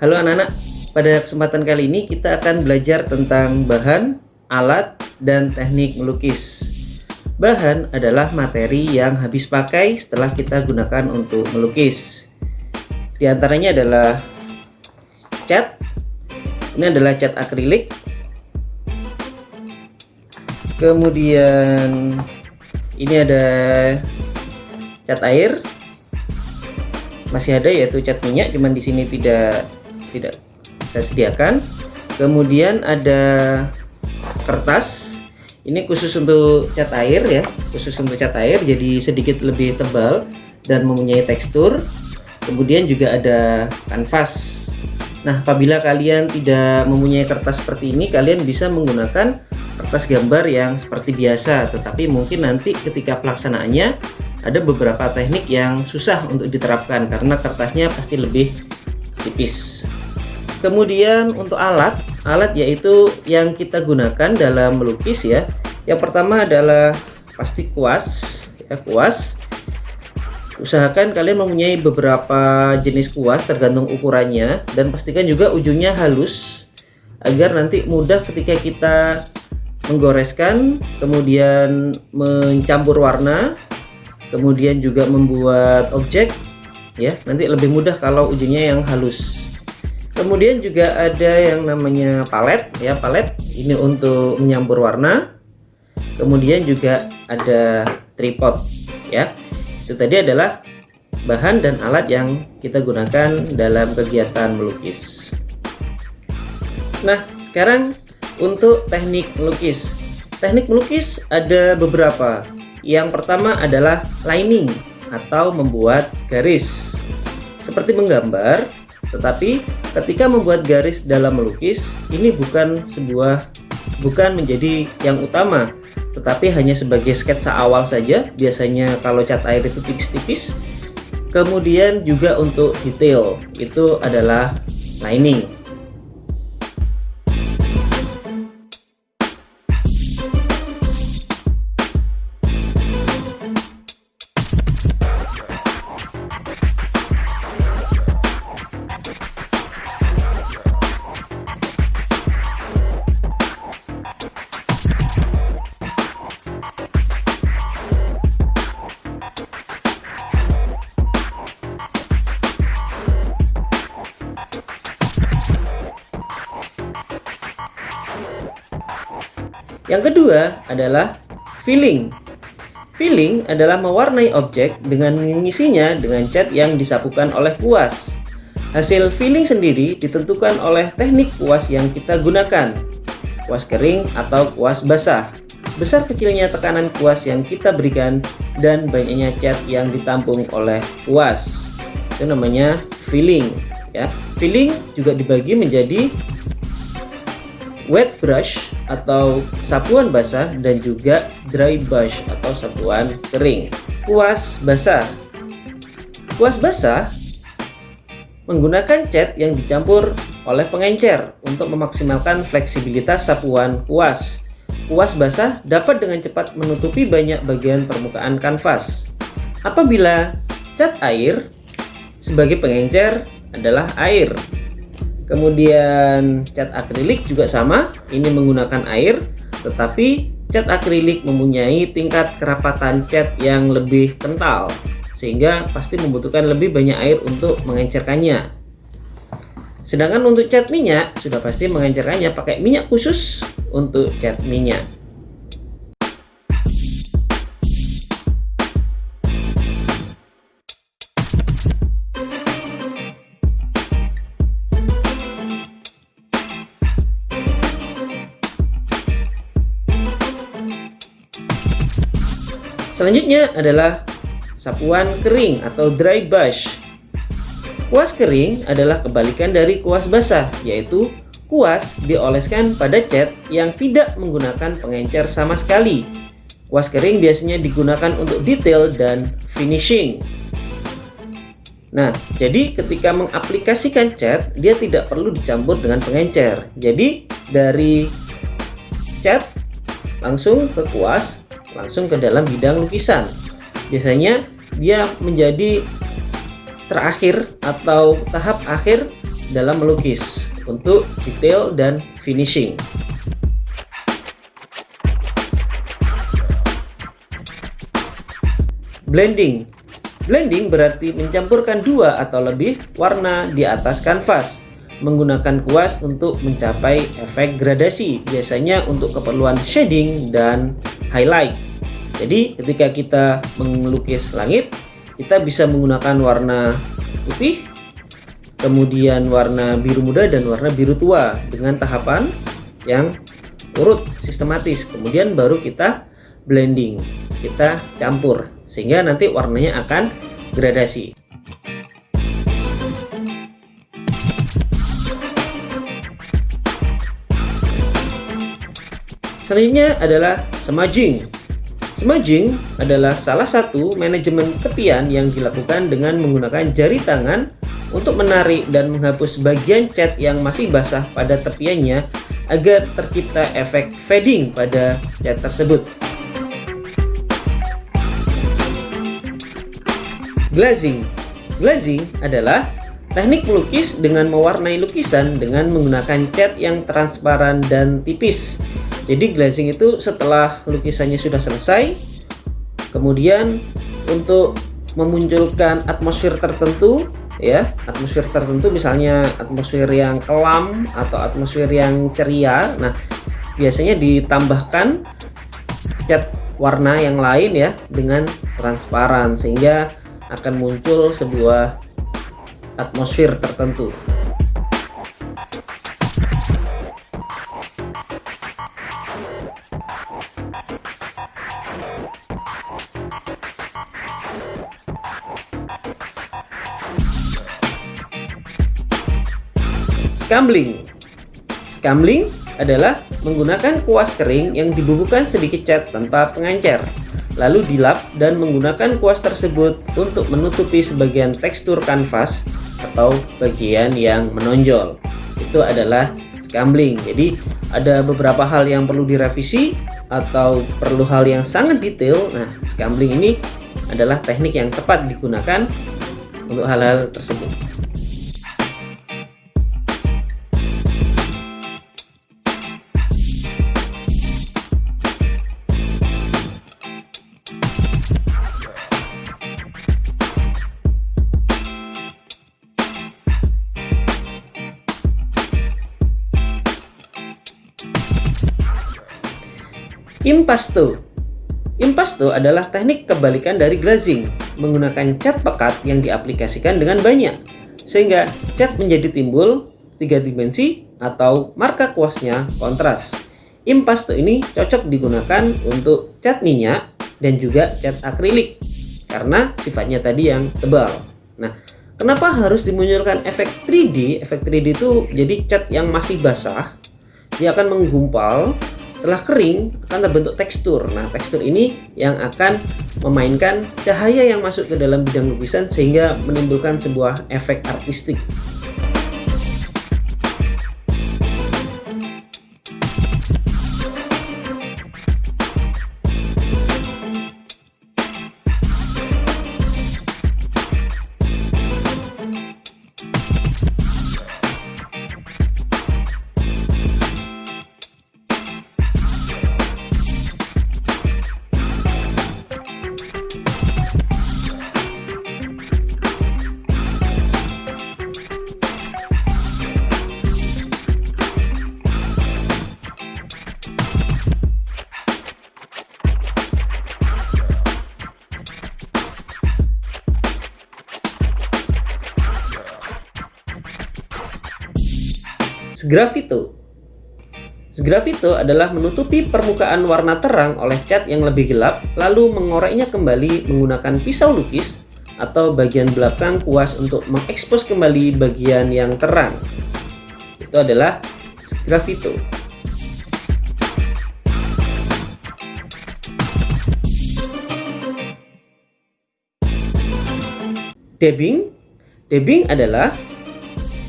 Halo anak-anak, pada kesempatan kali ini kita akan belajar tentang bahan, alat, dan teknik melukis. Bahan adalah materi yang habis pakai setelah kita gunakan untuk melukis. Di antaranya adalah cat, ini adalah cat akrilik, kemudian ini ada cat air, masih ada yaitu cat minyak, cuman di sini tidak saya sediakan. Kemudian ada kertas, ini khusus untuk cat air ya, jadi sedikit lebih tebal dan mempunyai tekstur. Kemudian juga ada kanvas. Nah, apabila kalian tidak mempunyai kertas seperti ini, kalian bisa menggunakan kertas gambar yang seperti biasa, tetapi mungkin nanti ketika pelaksanaannya ada beberapa teknik yang susah untuk diterapkan karena kertasnya pasti lebih tipis. Kemudian untuk alat yaitu yang kita gunakan dalam melukis ya. Yang pertama adalah pasti kuas ya, kuas. Usahakan kalian mempunyai beberapa jenis kuas tergantung ukurannya, dan pastikan juga ujungnya halus agar nanti mudah ketika kita menggoreskan, kemudian mencampur warna, kemudian juga membuat objek ya, nanti lebih mudah kalau ujungnya yang halus. Kemudian juga ada yang namanya palet ya, palet ini untuk menyampur warna. Kemudian juga ada tripod ya. Itu tadi adalah bahan dan alat yang kita gunakan dalam kegiatan melukis. Nah, sekarang untuk teknik melukis. Teknik melukis ada beberapa. Yang pertama adalah lining atau membuat garis. Seperti menggambar, tetapi ketika membuat garis dalam melukis ini bukan menjadi yang utama, tetapi hanya sebagai sketsa awal saja. Biasanya kalau cat air itu tipis-tipis. Kemudian juga untuk detail itu adalah lining. Yang kedua adalah filling. Filling adalah mewarnai objek dengan mengisinya dengan cat yang disapukan oleh kuas. Hasil filling sendiri ditentukan oleh teknik kuas yang kita gunakan, kuas kering atau kuas basah, besar kecilnya tekanan kuas yang kita berikan, dan banyaknya cat yang ditampung oleh kuas. Itu namanya filling ya. Filling juga dibagi menjadi wet brush atau sapuan basah dan juga dry brush atau sapuan kering. Kuas basah. Kuas basah menggunakan cat yang dicampur oleh pengencer untuk memaksimalkan fleksibilitas sapuan kuas. Kuas basah dapat dengan cepat menutupi banyak bagian permukaan kanvas. Apabila cat air sebagai pengencer adalah air. Kemudian cat akrilik juga sama, ini menggunakan air, tetapi cat akrilik mempunyai tingkat kerapatan cat yang lebih kental, sehingga pasti membutuhkan lebih banyak air untuk mengencerkannya. Sedangkan untuk cat minyak sudah pasti mengencerkannya pakai minyak khusus untuk cat minyak. Selanjutnya adalah sapuan kering atau dry brush. Kuas kering adalah kebalikan dari kuas basah, yaitu kuas dioleskan pada cat yang tidak menggunakan pengencer sama sekali. Kuas kering biasanya digunakan untuk detail dan finishing. Nah, jadi ketika mengaplikasikan cat, dia tidak perlu dicampur dengan pengencer. Jadi dari cat langsung ke kuas, langsung ke dalam bidang lukisan. Biasanya dia menjadi terakhir atau tahap akhir dalam melukis untuk detail dan finishing. Blending. Blending berarti mencampurkan dua atau lebih warna di atas kanvas menggunakan kuas untuk mencapai efek gradasi, biasanya untuk keperluan shading dan highlight. Jadi ketika kita melukis langit, kita bisa menggunakan warna putih, kemudian warna biru muda dan warna biru tua dengan tahapan yang urut sistematis. Kemudian baru kita blending, kita campur sehingga nanti warnanya akan gradasi. Selanjutnya adalah smudging. Smudging adalah salah satu manajemen tepian yang dilakukan dengan menggunakan jari tangan untuk menarik dan menghapus bagian cat yang masih basah pada tepiannya agar tercipta efek fading pada cat tersebut. Glazing. Glazing adalah teknik melukis dengan mewarnai lukisan dengan menggunakan cat yang transparan dan tipis. Jadi glazing itu setelah lukisannya sudah selesai, kemudian untuk memunculkan atmosfer tertentu, ya, atmosfer tertentu, misalnya atmosfer yang kelam atau atmosfer yang ceria. Nah, biasanya ditambahkan cat warna yang lain ya dengan transparan sehingga akan muncul sebuah atmosfer tertentu. Scumbling. Scumbling adalah menggunakan kuas kering yang dibubuhkan sedikit cat tanpa pengencer, lalu dilap dan menggunakan kuas tersebut untuk menutupi sebagian tekstur kanvas atau bagian yang menonjol. Itu adalah scumbling. Jadi ada beberapa hal yang perlu direvisi atau perlu hal yang sangat detail. Nah, scumbling ini adalah teknik yang tepat digunakan untuk hal-hal tersebut. Impasto. Impasto adalah teknik kebalikan dari glazing, menggunakan cat pekat yang diaplikasikan dengan banyak, sehingga cat menjadi timbul 3 dimensi atau marka kuasnya kontras. Impasto ini cocok digunakan untuk cat minyak dan juga cat akrilik, karena sifatnya tadi yang tebal. Nah, kenapa harus dimunculkan efek 3D? Efek 3D itu jadi cat yang masih basah, dia akan menggumpal. Setelah kering akan terbentuk tekstur. Nah, tekstur ini yang akan memainkan cahaya yang masuk ke dalam bidang lukisan sehingga menimbulkan sebuah efek artistik. Sgraffito. Sgraffito adalah menutupi permukaan warna terang oleh cat yang lebih gelap, lalu mengoreknya kembali menggunakan pisau lukis atau bagian belakang kuas untuk mengekspos kembali bagian yang terang. Itu adalah sgraffito. Dabbing. Dabbing adalah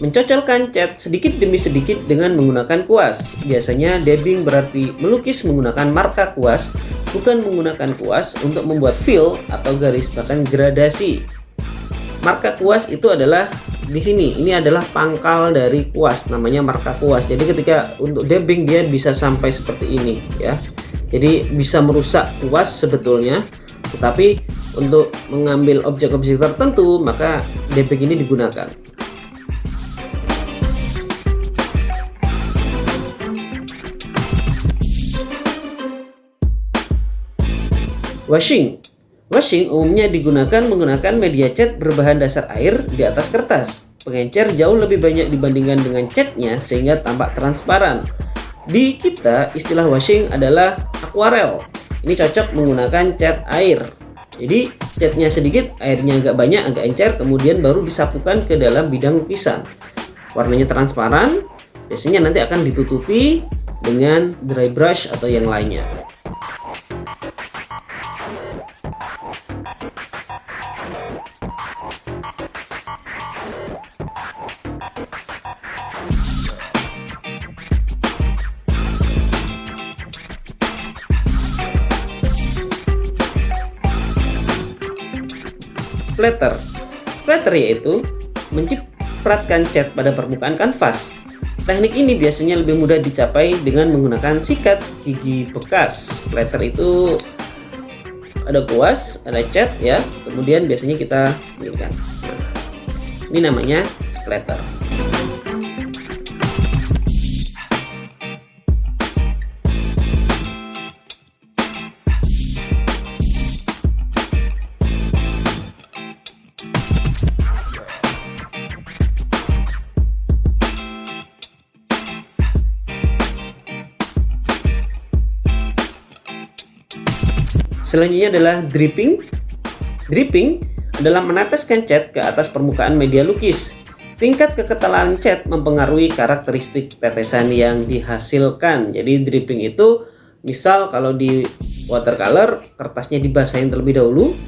mencocolkan cat sedikit demi sedikit dengan menggunakan kuas. Biasanya dabbing berarti melukis menggunakan marka kuas, bukan menggunakan kuas untuk membuat fill atau garis bahkan gradasi. Marka kuas itu adalah di sini ini adalah pangkal dari kuas, namanya marka kuas. Jadi ketika untuk dabbing dia bisa sampai seperti ini ya. Jadi bisa merusak kuas sebetulnya, tetapi untuk mengambil objek-objek tertentu maka dabbing ini digunakan. Washing umumnya digunakan menggunakan media cat berbahan dasar air di atas kertas. Pengencer jauh lebih banyak dibandingkan dengan catnya sehingga tampak transparan. Di kita istilah washing adalah akuarel. Ini cocok menggunakan cat air. Jadi catnya sedikit, airnya agak banyak, agak encer, kemudian baru disapukan ke dalam bidang lukisan. Warnanya transparan, biasanya nanti akan ditutupi dengan dry brush atau yang lainnya. Splatter yaitu mencipratkan cat pada permukaan kanvas. Teknik ini biasanya lebih mudah dicapai dengan menggunakan sikat gigi bekas. Splatter itu ada kuas, ada cat ya, kemudian biasanya kita berikan. Ini namanya splatter. Selanjutnya adalah dripping. Dripping adalah meneteskan cat ke atas permukaan media lukis. Tingkat kekentalan cat mempengaruhi karakteristik tetesan yang dihasilkan. Jadi dripping itu misal kalau di watercolor kertasnya dibasahin terlebih dahulu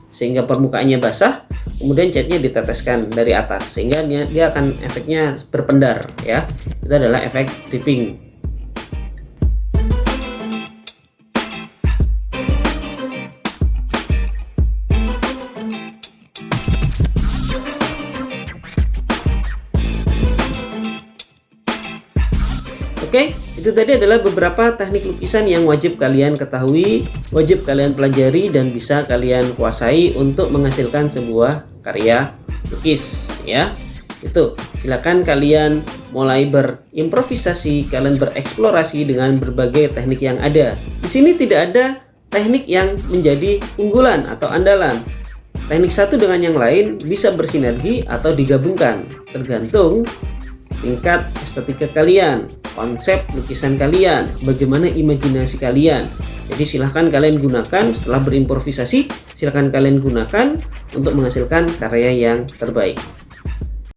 sehingga permukaannya basah, kemudian catnya diteteskan dari atas sehingga dia akan efeknya berpendar ya. Itu adalah efek dripping. Oke, itu tadi adalah beberapa teknik lukisan yang wajib kalian ketahui, wajib kalian pelajari dan bisa kalian kuasai untuk menghasilkan sebuah karya lukis ya. Itu, silakan kalian mulai berimprovisasi, kalian bereksplorasi dengan berbagai teknik yang ada. Di sini tidak ada teknik yang menjadi unggulan atau andalan. Teknik satu dengan yang lain bisa bersinergi atau digabungkan, tergantung tingkat estetika kalian, konsep lukisan kalian, bagaimana imajinasi kalian. Jadi silahkan kalian gunakan setelah berimprovisasi, silahkan kalian gunakan untuk menghasilkan karya yang terbaik.